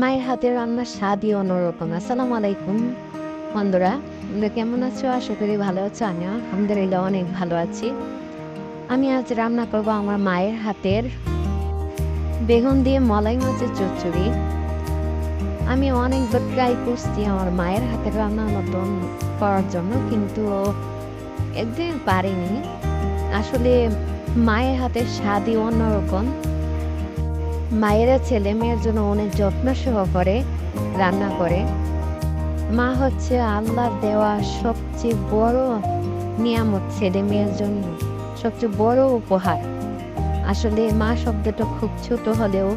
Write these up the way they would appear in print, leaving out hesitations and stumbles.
মায়ের হাতের রান্নার স্বাদই অন্যরকম। আসসালামু আলাইকুম বন্ধুরা, তোমরা কেমন আছো? আশা করি ভালো আছো। আমিও আলহামদুলিল্লাহ অনেক ভালো আছি। আমি আজ রান্না করব আমার মায়ের হাতের বেগুন দিয়ে মলাই মাছের চচ্চড়ি। আমি অনেকবার ট্রাই করছি আমার মায়ের হাতের রান্নার মতন করার জন্য, কিন্তু একদিন পারিনি। আসলে মায়ের হাতের স্বাদই অন্যরকম। মায়েরা ছেলে মেয়ের জন্য অনেক যত্ন সহকারে রান্না করে। মা হচ্ছে আল্লাহর দেওয়া সবচেয়ে বড় নিয়ামত, ছেলে মেয়ের জন্য সবচেয়ে বড় উপহার। আসলে মা শব্দটা খুব ছোট হলেও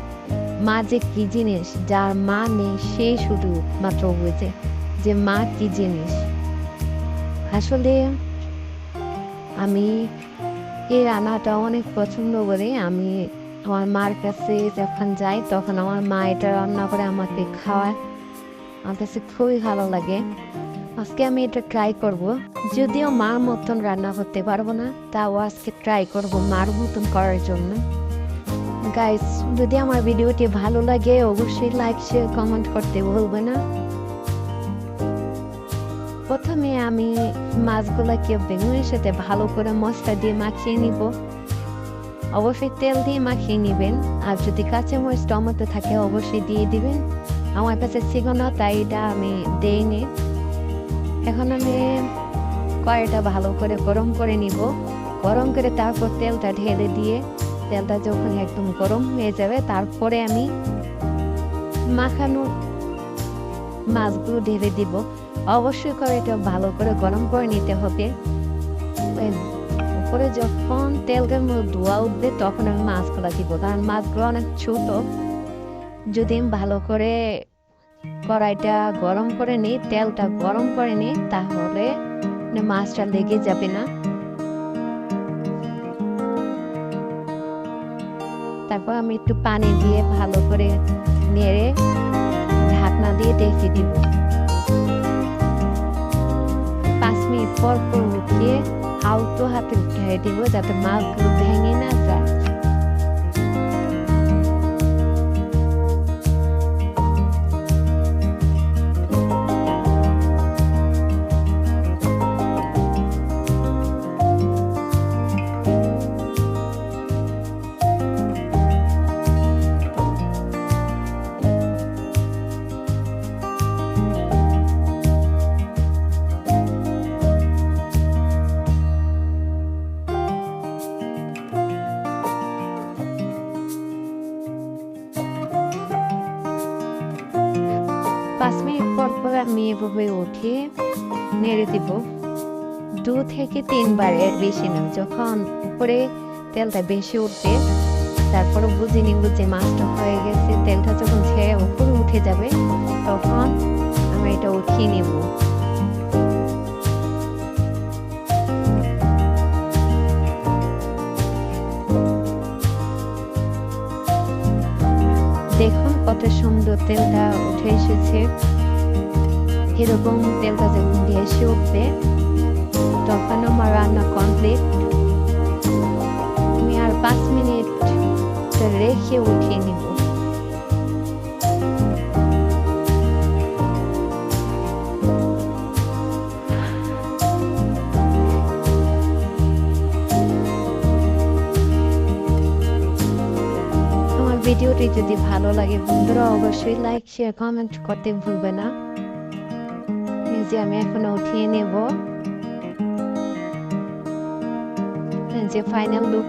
মা যে কি জিনিস, যার মা নেই সে শুধু মাত্র বুঝে যে মা কি জিনিস। আসলে আমি এই রান্নাটা অনেক পছন্দ করি। আমি আমার মার কাছে যখন যাই তখন আমার মা এটা রান্না করে আমাকে খাওয়ায়, আমার কাছে খুবই ভালো লাগে। আজকে আমি এটা ট্রাই করব। যদিও মার মতন রান্না করতে পারবো না, তাও আজকে ট্রাই করব মার মতন করার জন্য। গাইস, যদি আমার ভিডিওটি ভালো লাগে অবশ্যই লাইক শেয়ার কমেন্ট করতে ভুলবে না। প্রথমে আমি মাছগুলোকে বেগুনের সাথে ভালো করে মশলা দিয়ে মাখিয়ে নিব। অবশ্যই তেল দিয়ে মাখিয়ে নেবেন, আর যদি কাঁচামরিচ টমেটো থাকে অবশ্যই দিয়ে দিবেন। আমার কাছে ছিল না তাই এটা আমি দেইনি। এখন আমি কড়াইটা ভালো করে গরম করে নিব। গরম করে তারপর তেলটা ঢেলে দিয়ে তেলটা যখন একদম গরম হয়ে যাবে তারপরে আমি মাখানো মাছগুলো ঢেলে দিব। অবশ্যই কড়াইটা ভালো করে গরম করে নিতে হবে। উপরে যখন তেলের মধ্যে ধোয়া উঠবে তখন আমি মাছগুলো দিব, কারণ মাছগুলো অনেক ছোট। যদি আমি ভালো করে কড়াইটা গরম করে নিই, তেলটা গরম করে নিই, তাহলে মাছটা লেগে যাবে না। তারপর আমি একটু পানি দিয়ে ভালো করে নেড়ে ঢাকনা দিয়ে ঢেকে দিব। 5 মিনিট পর পর উঠিয়ে হালকা হাতে উঠিয়ে দিব যাতে মাছগুলো ভেঙে না যায়। পাঁচ মিনিট পর পর আমি এভাবে উঠিয়ে নেড়ে দিব 2 থেকে 3 বার, এর বেশি না। যখন উপরে তেলটা বেশি উঠবে তারপরে বুঝে নিব যে মাছটা হয়ে গেছে। তেলটা যখন ছেড়ে উপরে উঠে যাবে তখন আমি এটা উঠিয়ে নিব। দেখুন কত সুন্দর তেলটা উঠে এসেছে। এরকম তেলটা যখন ভেসে উঠবে তখন আমার রান্না কমপ্লিট। আমি আর 5 মিনিট রেখে উঠিয়ে নিব। ভিডিওটি যদি ভালো লাগে বন্ধুরা অবশ্যই লাইক শেয়ার কমেন্ট করতে ভুলবে না। এই যে আমি এখন উঠিয়ে নেব। যে ফাইনাল লুক।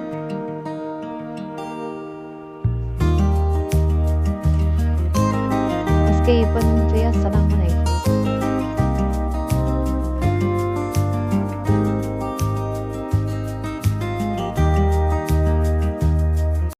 আজকে এই পর্যন্তই। আসসালামু আলাইকুম।